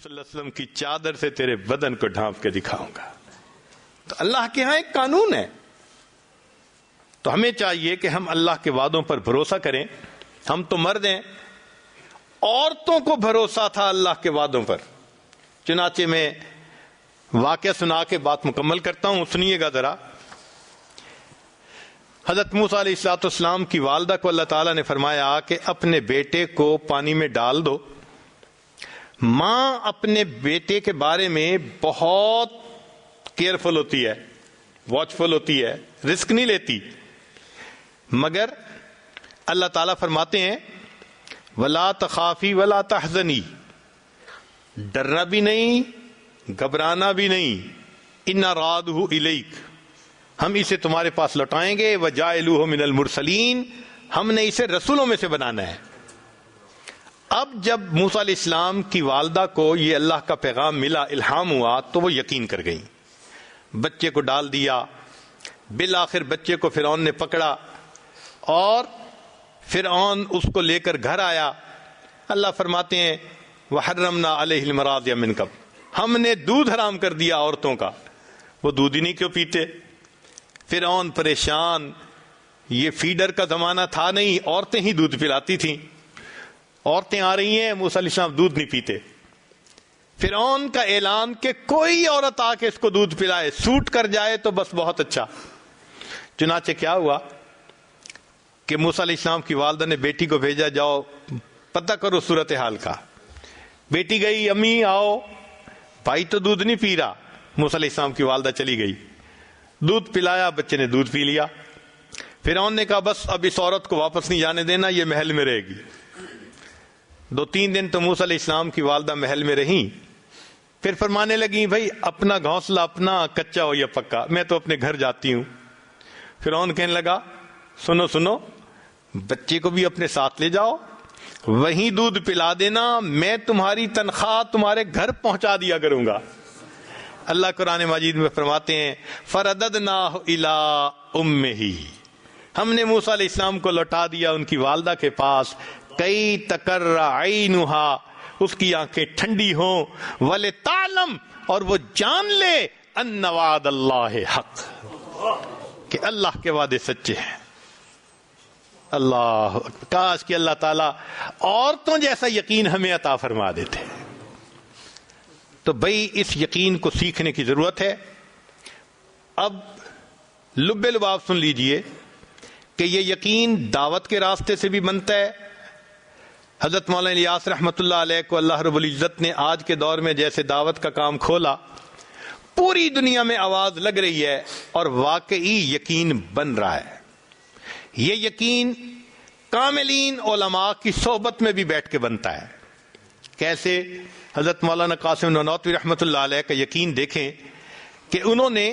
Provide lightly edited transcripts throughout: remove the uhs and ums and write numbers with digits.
صلی اللہ علیہ وسلم کی چادر سے تیرے بدن کو ڈھانپ کے دکھاؤں گا. تو اللہ کے ہاں ایک قانون ہے. تو ہمیں چاہیے کہ ہم اللہ کے وعدوں پر بھروسہ کریں. ہم تو مرد ہیں, عورتوں کو بھروسہ تھا اللہ کے وعدوں پر. چنانچہ میں واقعہ سنا کے بات مکمل کرتا ہوں, سنیے گا ذرا. حضرت موسیٰ علیہ السلام کی والدہ کو اللہ تعالیٰ نے فرمایا کہ اپنے بیٹے کو پانی میں ڈال دو. ماں اپنے بیٹے کے بارے میں بہت کیئرفل ہوتی ہے, واچفل ہوتی ہے, رسک نہیں لیتی. مگر اللہ تعالیٰ فرماتے ہیں وَلَا تَخَافِي وَلَا تَحْزَنِي, ڈرنا بھی نہیں, گھبرانا بھی نہیں. إِنَّ رَادُهُ إِلَيْكَ, ہم اسے تمہارے پاس لوٹائیں گے. وَجَاعِلُوهُ مِنَ الْمُرْسَلِينَ, ہم نے اسے رسولوں میں سے بنانا ہے. اب جب موسیٰ علیہ السلام کی والدہ کو یہ اللہ کا پیغام ملا, الہام ہوا, تو وہ یقین کر گئیں. بچے کو ڈال دیا. بالآخر بچے کو فرعون نے پکڑا اور فرعون اس کو لے کر گھر آیا. اللہ فرماتے ہیں وَحَرَّمْنَا عَلَيْهِ الْمَرَاضِعَ مِنْ قَبْلُ, ہم نے دودھ حرام کر دیا عورتوں کا. وہ دودھ ہی نہیں کیوں پیتے. فرعون پریشان, یہ فیڈر کا زمانہ تھا نہیں, عورتیں ہی دودھ پلاتی تھیں. عورتیں آ رہی ہیں, موسیٰ علیہ السلام دودھ نہیں پیتے. فرعون کا اعلان کہ کوئی عورت آ کے اس کو دودھ پلائے, سوٹ کر جائے تو بس بہت اچھا. چنانچہ کیا ہوا کہ موسیٰ علیہ السلام کی والدہ نے بیٹی کو بھیجا, جاؤ پتہ کرو صورتحال کا. بیٹی گئی, امی آؤ, بھائی تو دودھ نہیں پی رہا. موسیٰ علیہ السلام کی والدہ چلی گئی, دودھ پلایا, بچے نے دودھ پی لیا. فرعون نے کہا بس اب اس عورت کو واپس نہیں جانے دینا, یہ محل میں رہے گی. 2-3 دن تو موسیٰ علیہ السلام کی والدہ محل میں رہیں. پھر فرمانے لگیں بھائی اپنا گھونسلہ اپنا, کچا ہو یا پکا, میں تو اپنے گھر جاتی ہوں. فرعون کہنے لگا سنو, بچے کو بھی اپنے ساتھ لے جاؤ, وہیں دودھ پلا دینا, میں تمہاری تنخواہ تمہارے گھر پہنچا دیا کروں گا. اللہ قرآن مجید میں فرماتے ہیں فَرَدَدْنَاهُ إِلَىٰ أُمِّهِ, ہم نے موسیٰ علیہ السلام کو لوٹا دیا ان کی والدہ کے پاس. کئی تقر عینها, اس کی آنکھیں ٹھنڈی ہوں, وَلِتَعْلَمْ, اور وہ جان لے أَنَّ وَعْدَ اللَّهِ حق, کہ اللہ کے وعدے سچے ہیں. اللہ کاش کہ اللہ تعالیٰ عورتوں جیسا یقین ہمیں عطا فرما دیتے. تو بھئی اس یقین کو سیکھنے کی ضرورت ہے. اب لب لباب سن لیجئے کہ یہ یقین دعوت کے راستے سے بھی بنتا ہے. حضرت مولانا الیاس رحمۃ اللہ علیہ کو اللہ رب العزت نے آج کے دور میں جیسے دعوت کا کام کھولا, پوری دنیا میں آواز لگ رہی ہے اور واقعی یقین بن رہا ہے. یہ یقین کاملین علماء کی صحبت میں بھی بیٹھ کے بنتا ہے. کیسے؟ حضرت مولانا قاسم نانوتوی رحمۃ اللہ علیہ کا یقین دیکھیں کہ انہوں نے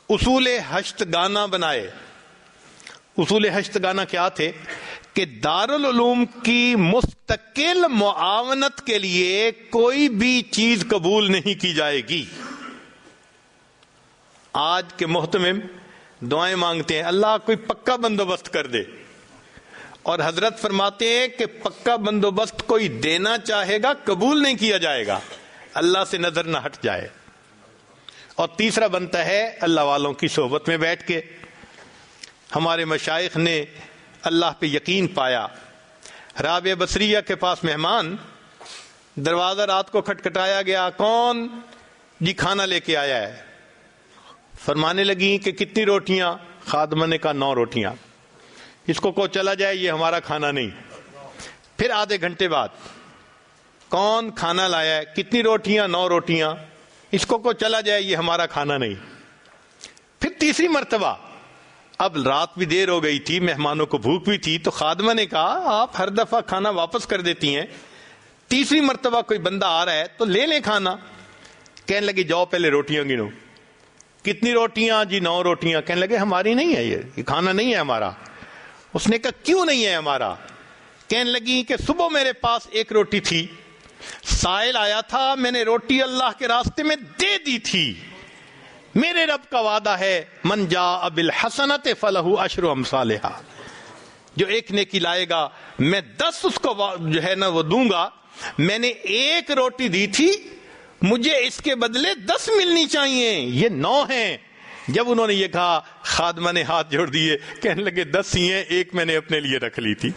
اصول 8 گانہ بنائے. اصول 8 گانہ کیا تھے کہ دارالعلوم کی مستقل معاونت کے لیے کوئی بھی چیز قبول نہیں کی جائے گی. آج کے محتمم دعائیں مانگتے ہیں اللہ کوئی پکا بندوبست کر دے, اور حضرت فرماتے ہیں کہ پکا بندوبست کوئی دینا چاہے گا قبول نہیں کیا جائے گا, اللہ سے نظر نہ ہٹ جائے. اور تیسرا بنتا ہے اللہ والوں کی صحبت میں بیٹھ کے. ہمارے مشائخ نے اللہ پہ یقین پایا. رابعہ بصریہ کے پاس مہمان, دروازہ رات کو کھٹکھٹایا گیا, کون جی کھانا لے کے آیا ہے. فرمانے لگی کہ کتنی روٹیاں؟ خادمہ نے کہا 9 روٹیاں. اس کو چلا جائے, یہ ہمارا کھانا نہیں. پھر آدھے گھنٹے بعد کون کھانا لایا ہے؟ کتنی روٹیاں؟ 9 روٹیاں. اس کو چلا جائے, یہ ہمارا کھانا نہیں. پھر تیسری مرتبہ, اب رات بھی دیر ہو گئی تھی, مہمانوں کو بھوک بھی تھی, تو خادمہ نے کہا آپ ہر دفعہ کھانا واپس کر دیتی ہیں, تیسری مرتبہ کوئی بندہ آ رہا ہے تو لے لیں کھانا. کہنے لگی جاؤ پہلے روٹیاں گنو. کتنی روٹیاں؟ جی 9 روٹیاں. کہنے لگے ہماری نہیں ہے, یہ کھانا نہیں ہے ہمارا. اس نے کہا کیوں نہیں ہے ہمارا؟ کہنے لگی کہ صبح میرے پاس 1 روٹی تھی, سائل آیا تھا, میں نے روٹی اللہ کے راستے میں دے دی تھی. میرے رب کا وعدہ ہے من جاء بالحسنۃ فلہ 10 امثالھا, جو 1 نیکی لائے گا میں 10 اس کو جو ہے نا وہ دوں گا. میں نے 1 روٹی دی تھی، مجھے اس کے بدلے 10 ملنی چاہیے، یہ 9 ہیں۔ جب انہوں نے یہ کہا خادمہ نے ہاتھ جوڑ دیے، کہنے لگے 10 ہی ہیں، 1 میں نے اپنے لیے رکھ لی تھی۔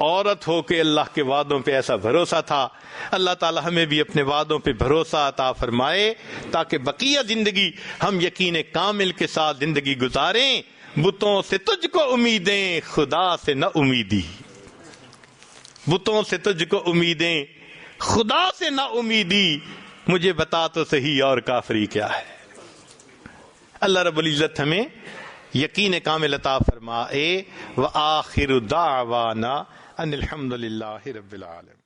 عورت ہو کے اللہ کے وعدوں پہ ایسا بھروسہ تھا۔ اللہ تعالی ہمیں بھی اپنے وعدوں پہ بھروسہ عطا فرمائے تاکہ بقیہ زندگی ہم یقین کامل کے ساتھ زندگی گزاریں۔ بتوں سے تجھ کو امیدیں، خدا سے نہ امیدی، بتوں سے تجھ کو امیدیں، خدا سے نہ امیدی، مجھے بتا تو صحیح اور کافری کیا ہے۔ اللہ رب العزت ہمیں یقین کامل عطا فرمائے۔ وآخر دعوانا ان الحمد للہ رب العالمین۔